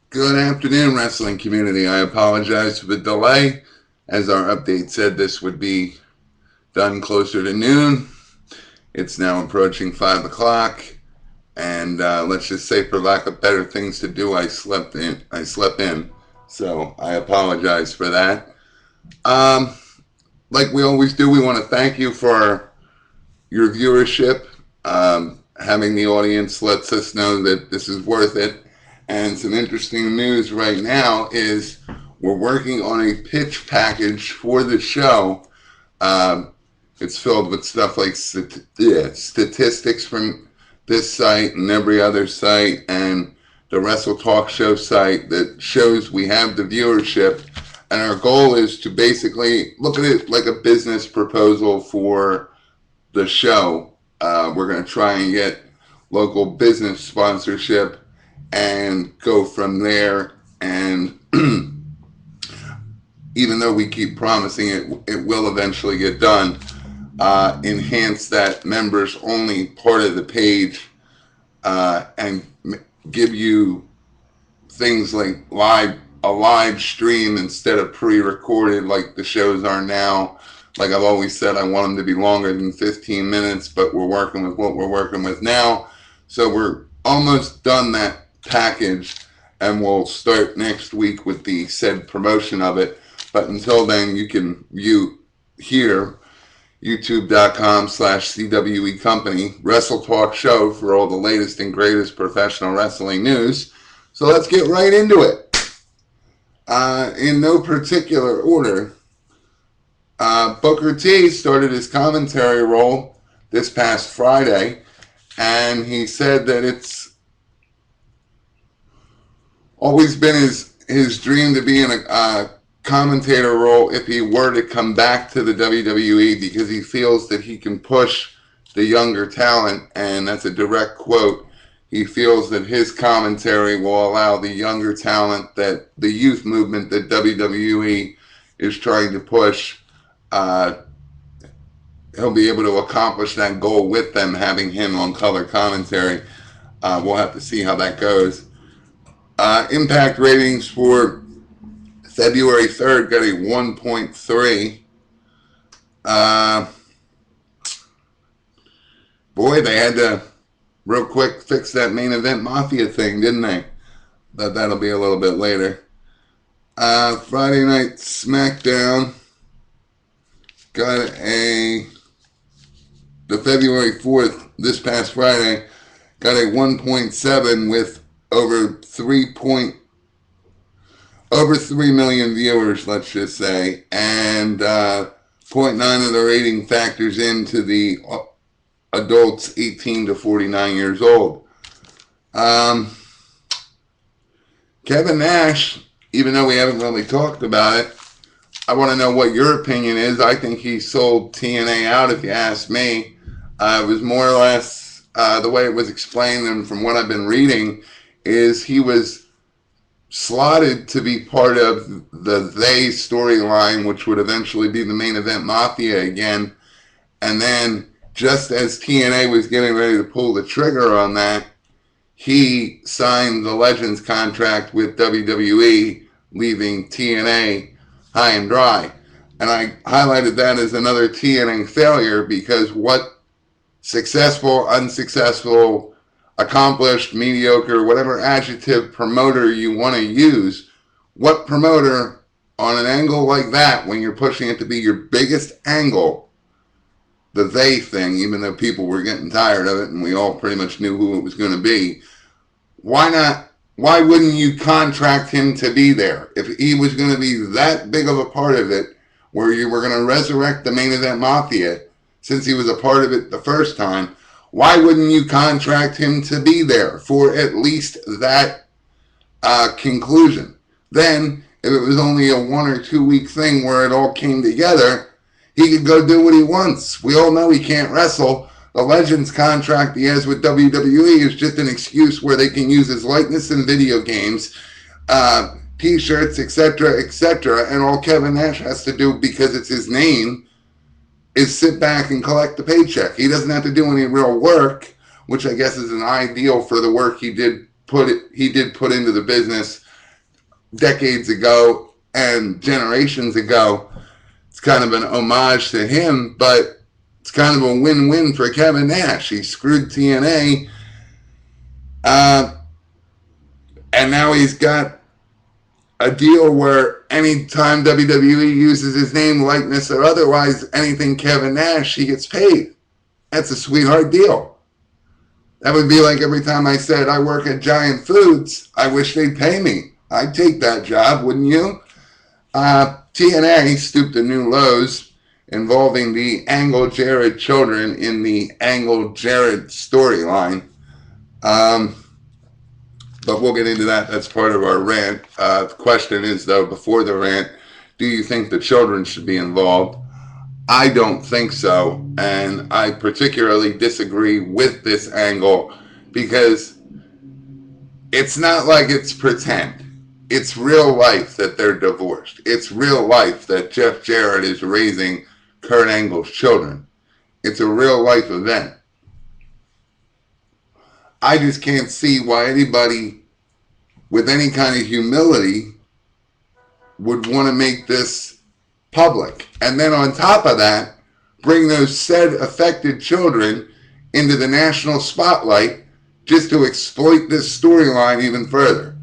Good afternoon, wrestling community. I apologize for the delay. As our update said, this would be done closer to noon. It's now approaching 5 o'clock, and let's just say, for lack of better things to do, I slept in. So I apologize for that. Um, like we always do, we want to thank you for your viewership. Having the audience lets us know that this is worth it. And some interesting news right now is we're working on a pitch package for the show. Um, it's filled with stuff like statistics from this site and every other site, and the WrestleTalkShow site that shows we have the viewership. And our goal is to basically look at it like a business proposal for the show. We're going to try and get local business sponsorship and go from there. And even though we keep promising it will eventually get done. Enhance that members only part of the page, and give you things like a live stream instead of pre-recorded like the shows are now. Like I've always said, I want them to be longer than 15 minutes, but we're working with what we're working with now. So we're almost done that package, and we'll start next week with the said promotion of it. But until then, you can view here youtube.com/CWE Company, Wrestle Talk Show for all the latest and greatest professional wrestling news. So let's get right into it. In no particular order, Booker T started his commentary role this past Friday, and he said that it's always been his dream to be in a commentator role if he were to come back to the WWE, because he feels that he can push the younger talent, and that's a direct quote. He feels that his commentary will allow the younger talent, that the youth movement that WWE is trying to push, he'll be able to accomplish that goal with them, having him on color commentary. We'll have to see how that goes. Impact ratings for February 3rd got a 1.3. Boy, they had to real quick fix that main event mafia thing, didn't they? But that'll be a little bit later. Friday Night SmackDown got the February 4th, this past Friday, got a 1.7 with over 3 million viewers, let's just say, and 0.9 of the rating factors into the adults 18 to 49 years old. Kevin Nash, even though we haven't really talked about it, I want to know what your opinion is. I think he sold TNA out, if you ask me. It was more or less the way it was explained, and from what I've been reading, is he was slotted to be part of the They storyline, which would eventually be the main event Mafia again. And then, just as TNA was getting ready to pull the trigger on that, he signed the Legends contract with WWE, leaving TNA high and dry. And I highlighted that as another TNA failure, because what successful, unsuccessful, accomplished, mediocre, whatever adjective promoter you want to use, what promoter on an angle like that, when you're pushing it to be your biggest angle, the They thing, even though people were getting tired of it and we all pretty much knew who it was going to be, why not? Why wouldn't you contract him to be there? If he was going to be that big of a part of it, where you were going to resurrect the main event Mafia, since he was a part of it the first time, why wouldn't you contract him to be there for at least that conclusion? Then, if it was only a 1 or 2 week thing where it all came together, he could go do what he wants. We all know he can't wrestle. The Legends contract he has with WWE is just an excuse where they can use his likeness in video games, t-shirts, etc., etc., and all Kevin Nash has to do, because it's his name, is sit back and collect the paycheck. He doesn't have to do any real work, which I guess is an ideal for the work he did put into the business decades ago and generations ago. It's kind of an homage to him, but it's kind of a win-win for Kevin Nash. He screwed TNA, and now he's got a deal where anytime WWE uses his name, likeness, or otherwise anything Kevin Nash, he gets paid. That's a sweetheart deal. That would be like every time I said I work at Giant Foods, I wish they'd pay me. I'd take that job, wouldn't you? TNA stooped to new lows involving the Angle Jarret children in the Angle Jarret storyline. But we'll get into that. That's part of our rant. The question is, though, before the rant, do you think the children should be involved? I don't think so. And I particularly disagree with this angle because it's not like it's pretend. It's real life that they're divorced. It's real life that Jeff Jarrett is raising Kurt Angle's children. It's a real life event. I just can't see why anybody with any kind of humility would want to make this public. And then on top of that, bring those said affected children into the national spotlight just to exploit this storyline even further.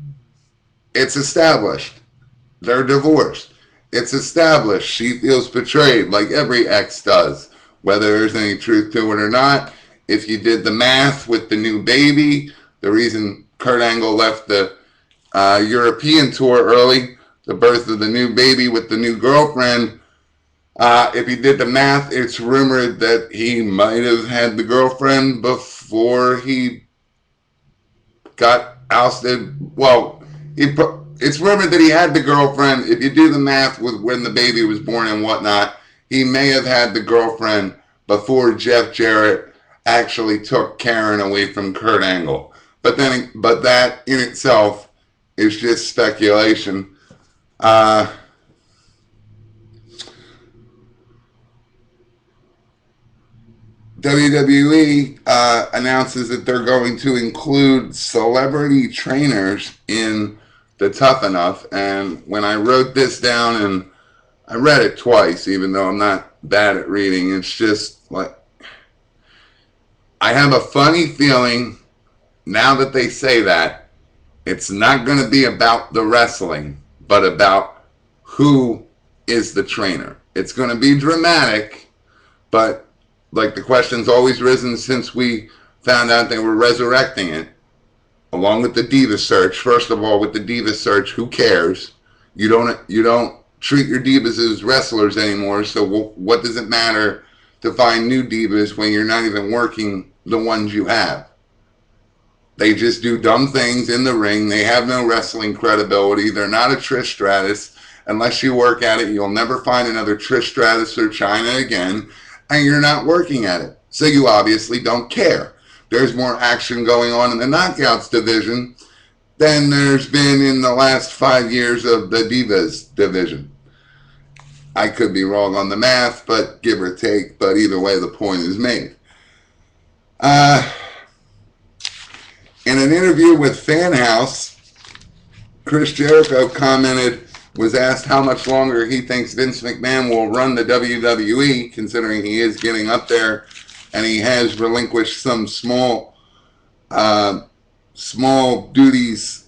It's established. They're divorced. It's established. She feels betrayed like every ex does, whether there's any truth to it or not. If you did the math with the new baby, the reason Kurt Angle left the European tour early, the birth of the new baby with the new girlfriend, if you did the math, it's rumored that he might have had the girlfriend before he got ousted. Well, it's rumored that he had the girlfriend. If you do the math with when the baby was born and whatnot, he may have had the girlfriend before Jeff Jarrett actually took Karen away from Kurt Angle. But that in itself is just speculation. WWE announces that they're going to include celebrity trainers in the Tough Enough. And when I wrote this down, and I read it twice, even though I'm not bad at reading, it's just like, I have a funny feeling now that they say that it's not going to be about the wrestling, but about who is the trainer. It's going to be dramatic, but like the question's always risen since we found out they were resurrecting it, along with the Diva Search. First of all, with the Diva Search, who cares? You don't treat your divas as wrestlers anymore, so what does it matter to find new divas when you're not even working the ones you have? They just do dumb things in the ring. They have no wrestling credibility. They're not a Trish Stratus. Unless you work at it, you'll never find another Trish Stratus or Chyna again, and you're not working at it. So you obviously don't care. There's more action going on in the Knockouts division than there's been in the last 5 years of the Divas division. I could be wrong on the math, but give or take. But either way, the point is made. In an interview with FanHouse, Chris Jericho was asked how much longer he thinks Vince McMahon will run the WWE, considering he is getting up there and he has relinquished some small duties.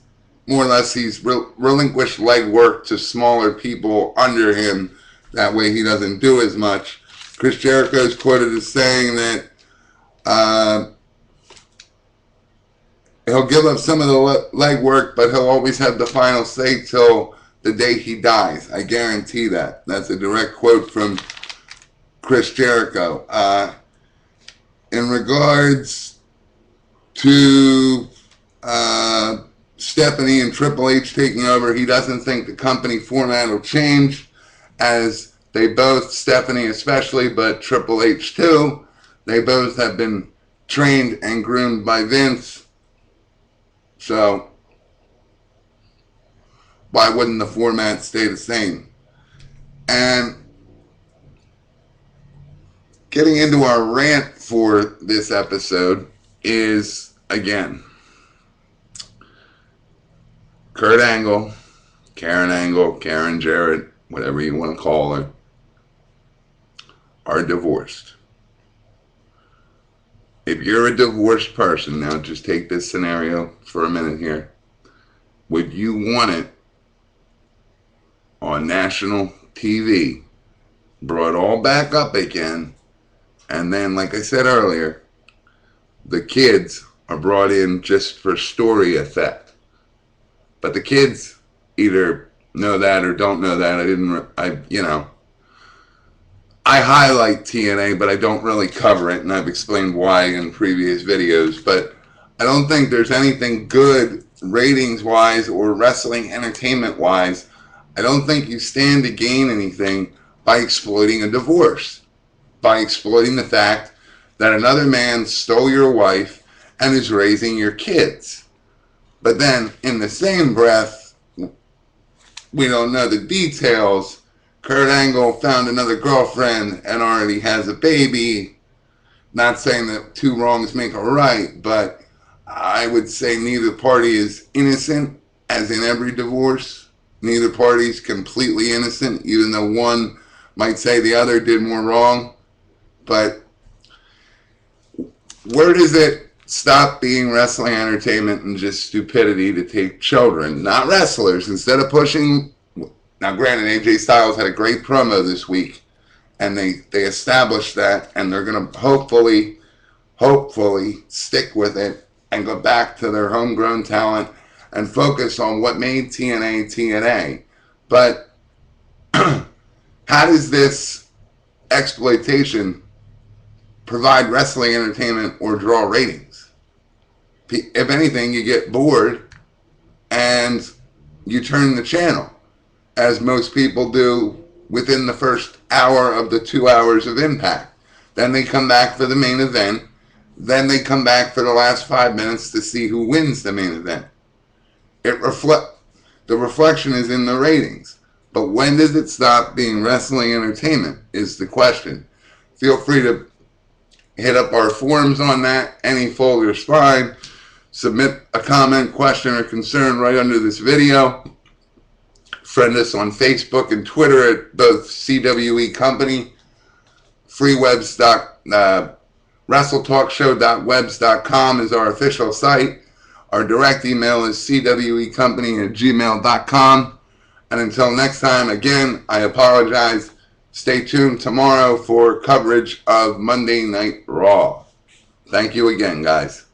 More or less, he's relinquished leg work to smaller people under him. That way he doesn't do as much. Chris Jericho is quoted as saying that he'll give up some of the leg work, but he'll always have the final say till the day he dies. I guarantee that. That's a direct quote from Chris Jericho. In regards to Stephanie and Triple H taking over, he doesn't think the company format will change, as they both, Stephanie especially, but Triple H too, they both have been trained and groomed by Vince. So why wouldn't the format stay the same? And getting into our rant for this episode is, again, Kurt Angle Karen Angle, Karen Jarret, whatever you want to call her, are divorced. If you're a divorced person, now just take this scenario for a minute here. Would you want it on national TV, brought all back up again, and then, like I said earlier, the kids are brought in just for story effect? But the kids either know that or don't know that. I highlight TNA, but I don't really cover it, and I've explained why in previous videos. But I don't think there's anything good ratings-wise or wrestling entertainment-wise. I don't think you stand to gain anything by exploiting a divorce, by exploiting the fact that another man stole your wife and is raising your kids. But then, in the same breath, we don't know the details. Kurt Angle found another girlfriend and already has a baby. Not saying that two wrongs make a right, but I would say neither party is innocent, as in every divorce. Neither party is completely innocent, even though one might say the other did more wrong. But where does it stop being wrestling entertainment and just stupidity to take children, not wrestlers, instead of pushing? Now, granted, AJ Styles had a great promo this week, and they established that, and they're going to hopefully stick with it and go back to their homegrown talent and focus on what made TNA TNA. But how does this exploitation provide wrestling entertainment or draw ratings? If anything, you get bored and you turn the channel, as most people do within the first hour of the 2 hours of Impact. Then they come back for the main event. Then they come back for the last 5 minutes to see who wins the main event. The reflection is in the ratings. But when does it stop being wrestling entertainment is the question. Feel free to hit up our forums on that. Any folder is fine. Submit a comment, question, or concern right under this video. Friend us on Facebook and Twitter at both CWE Company. WrestleTalkShow.webs.com is our official site. Our direct email is cwecompany@gmail.com. And until next time, again, I apologize. Stay tuned tomorrow for coverage of Monday Night Raw. Thank you again, guys.